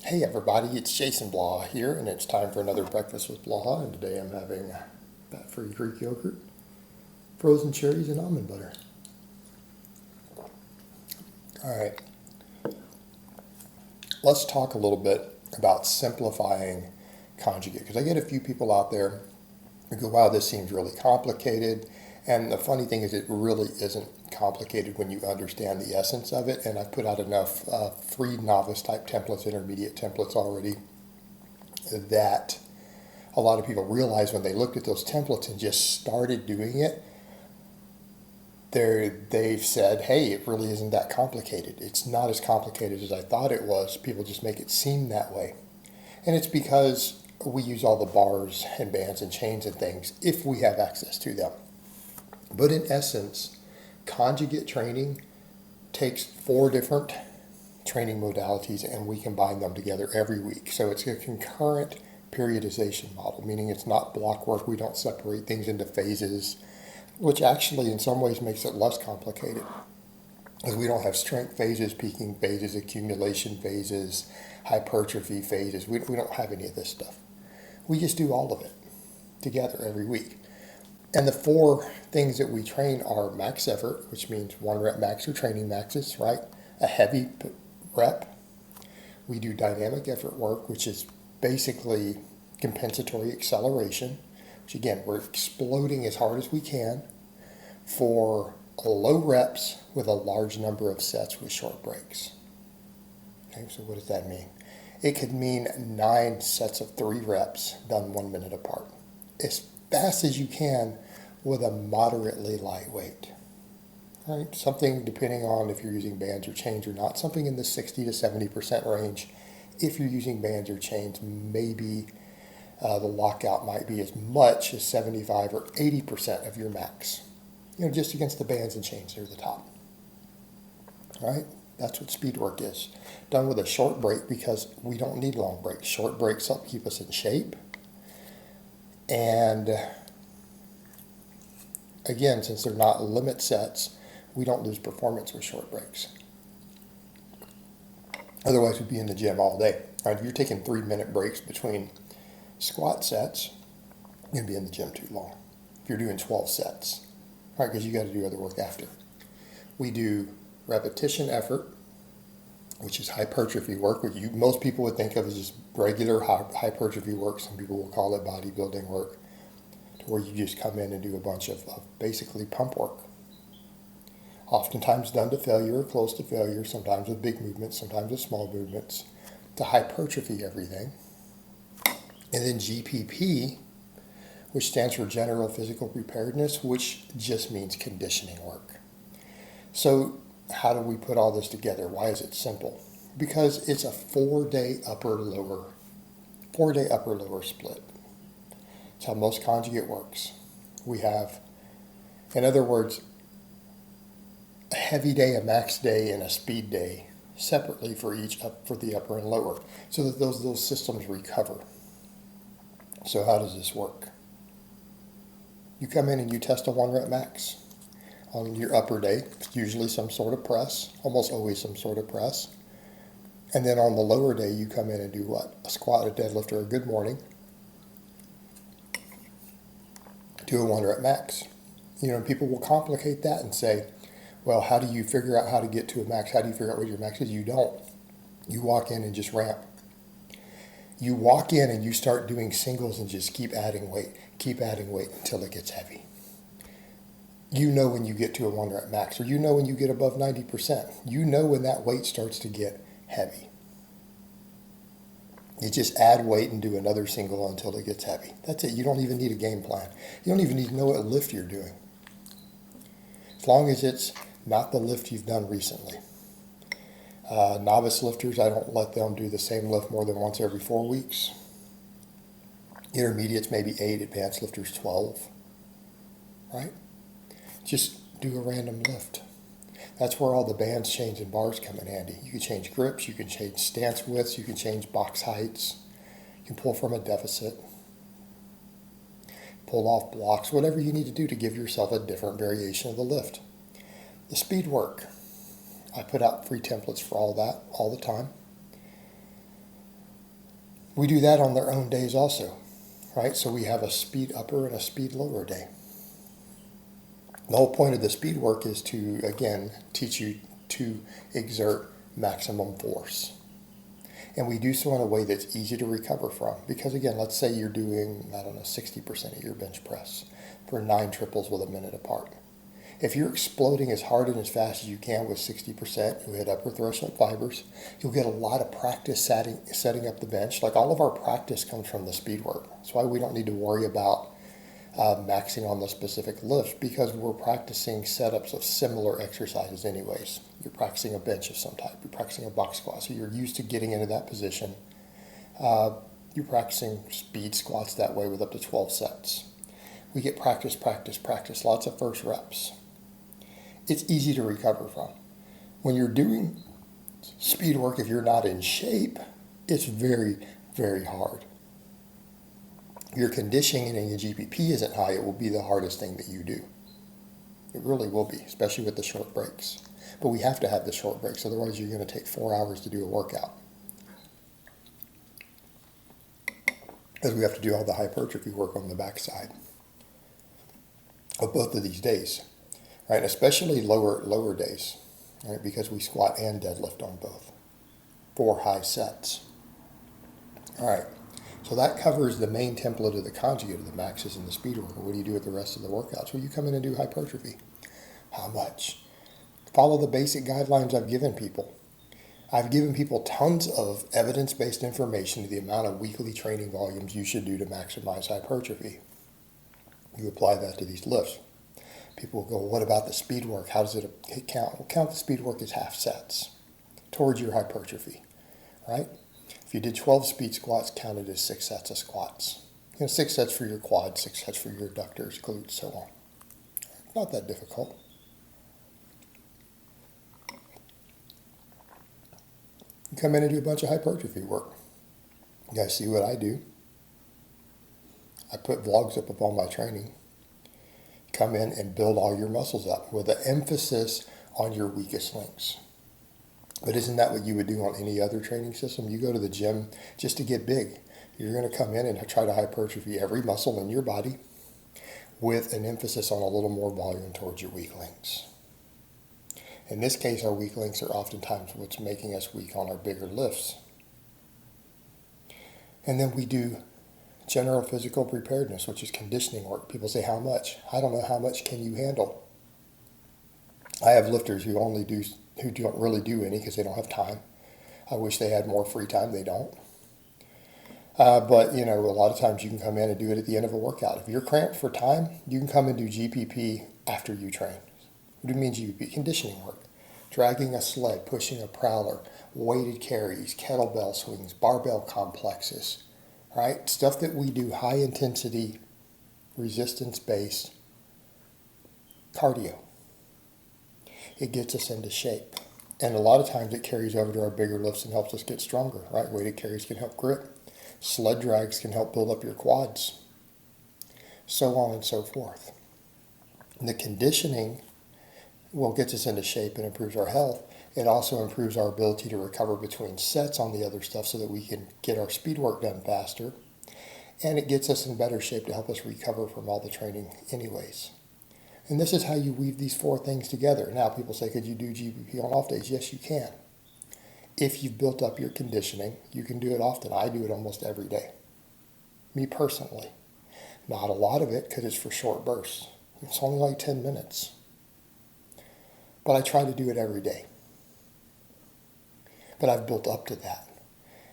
Hey everybody, it's Jason Blaha here, and it's time for another Breakfast with Blaha, and today I'm having fat-free Greek yogurt, frozen cherries, and almond butter. Alright, let's talk a little bit about simplifying conjugate, because I get a few people out there who go, wow, this seems really complicated, and the funny thing is it really isn't complicated when you understand the essence of it, and I've put out enough free novice-type templates, intermediate templates already, that a lot of people realize when they looked at those templates and just started doing it, they've said, hey, it really isn't that complicated. It's not as complicated as I thought it was. People just make it seem that way. And it's because we use all the bars and bands and chains and things if we have access to them. But in essence, conjugate training takes 4 different training modalities and we combine them together every week. So it's a concurrent periodization model, meaning it's not block work. We don't separate things into phases, which actually in some ways makes it less complicated, because we don't have strength phases, peaking phases, accumulation phases, hypertrophy phases. We don't have any of this stuff. We just do all of it together every week. And the 4 things that we train are max effort, which means 1 rep max or training maxes, right? A heavy rep. We do dynamic effort work, which is basically compensatory acceleration, which again, we're exploding as hard as we can for low reps with a large number of sets with short breaks. Okay, so what does that mean? It could mean 9 sets of 3 reps done 1 minute apart, as fast as you can with a moderately light weight. Right? Something, depending on if you're using bands or chains or not, something in the 60 to 70% range. If you're using bands or chains, maybe the lockout might be as much as 75 or 80% of your max. Just against the bands and chains near the top. All right? That's what speed work is. Done with a short break, because we don't need long breaks. Short breaks help keep us in shape. And again, since they're not limit sets, we don't lose performance with short breaks. Otherwise, we'd be in the gym all day. All right, if you're taking 3-minute breaks between squat sets, you're going to be in the gym too long. If you're doing 12 sets, all right, because you got to do other work after. We do repetition effort, which is hypertrophy work, which most people would think of as just regular hypertrophy work. Some people will call it bodybuilding work, to where you just come in and do a bunch of basically pump work. Oftentimes done to failure or close to failure, sometimes with big movements, sometimes with small movements, to hypertrophy everything. And then GPP, which stands for General Physical Preparedness, which just means conditioning work. So how do we put all this together? Why is it simple? Because it's a 4-day upper-lower split. It's how most conjugate works. We have, in other words, a heavy day, a max day, and a speed day separately for the upper and lower, so that those systems recover. So how does this work? You come in and you test a 1 rep max on your upper day, usually some sort of press, almost always some sort of press. And then on the lower day, you come in and do what? A squat, a deadlift, or a good morning. Do a 1 rep max. People will complicate that and say, well, how do you figure out how to get to a max? How do you figure out what your max is? You don't. You walk in and just ramp. You walk in and you start doing singles and just keep adding weight until it gets heavy. You know when you get to a 1 rep max, or you know when you get above 90%. You know when that weight starts to get heavy. You just add weight and do another single until it gets heavy. That's it. You don't even need a game plan. You don't even need to know what lift you're doing, as long as it's not the lift you've done recently. Novice lifters, I don't let them do the same lift more than once every 4 weeks. Intermediates, maybe 8. Advanced lifters, 12. Right? Just do a random lift. That's where all the bands, chains, and bars come in handy. You can change grips, you can change stance widths, you can change box heights, you can pull from a deficit, pull off blocks, whatever you need to do to give yourself a different variation of the lift. The speed work. I put out free templates for all that all the time. We do that on their own days also, right? So we have a speed upper and a speed lower day. The whole point of the speed work is to, again, teach you to exert maximum force. And we do so in a way that's easy to recover from. Because again, let's say you're doing, 60% of your bench press for 9 triples with a minute apart. If you're exploding as hard and as fast as you can with 60%, you'll hit upper threshold fibers. You'll get a lot of practice setting up the bench. Like all of our practice comes from the speed work. That's why we don't need to worry about maxing on the specific lifts, because we're practicing setups of similar exercises anyways. You're practicing a bench of some type. You're practicing a box squat. So you're used to getting into that position. You're practicing speed squats that way with up to 12 sets. We get practice, lots of first reps. It's easy to recover from. When you're doing speed work, if you're not in shape, it's very, very hard. Your conditioning and your GPP isn't high, it will be the hardest thing that you do. It really will be, especially with the short breaks. But we have to have the short breaks, otherwise you're going to take 4 hours to do a workout. Because we have to do all the hypertrophy work on the backside of both of these days, right? Especially lower days, right? Because we squat and deadlift on both. 4 high sets. All right. So that covers the main template of the conjugate of the maxes and the speed work. What do you do with the rest of the workouts? Well, you come in and do hypertrophy. How much? Follow the basic guidelines I've given people. I've given people tons of evidence-based information to the amount of weekly training volumes you should do to maximize hypertrophy. You apply that to these lifts. People will go, what about the speed work? How does it count? Well, count the speed work as half sets towards your hypertrophy, right? If you did 12 speed squats, count it as 6 sets of squats. 6 sets for your quads, 6 sets for your adductors, glutes, so on. Not that difficult. You come in and do a bunch of hypertrophy work. You guys see what I do. I put vlogs up of all my training. Come in and build all your muscles up with an emphasis on your weakest links. But isn't that what you would do on any other training system? You go to the gym just to get big. You're going to come in and try to hypertrophy every muscle in your body with an emphasis on a little more volume towards your weak links. In this case, our weak links are oftentimes what's making us weak on our bigger lifts. And then we do general physical preparedness, which is conditioning work. People say, how much? I don't know, how much can you handle? I have lifters who don't really do any because they don't have time. I wish they had more free time. They don't. But a lot of times you can come in and do it at the end of a workout. If you're cramped for time, you can come and do GPP after you train. What do you mean GPP? Conditioning work. Dragging a sled, pushing a prowler, weighted carries, kettlebell swings, barbell complexes, right? Stuff that we do high intensity, resistance-based cardio. It gets us into shape. And a lot of times it carries over to our bigger lifts and helps us get stronger, right? Weighted carries can help grip. Sled drags can help build up your quads. So on and so forth. And the conditioning gets us into shape and improves our health. It also improves our ability to recover between sets on the other stuff so that we can get our speed work done faster. And it gets us in better shape to help us recover from all the training anyways. And this is how you weave these 4 things together. Now people say, could you do GPP on off days? Yes, you can. If you've built up your conditioning, you can do it often. I do it almost every day. Me personally. Not a lot of it because it's for short bursts. It's only like 10 minutes. But I try to do it every day. But I've built up to that.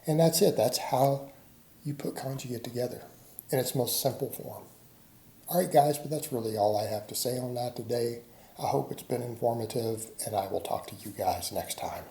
And that's it. That's how you put Conjugate together in its most simple form. All right, guys, but that's really all I have to say on that today. I hope it's been informative, and I will talk to you guys next time.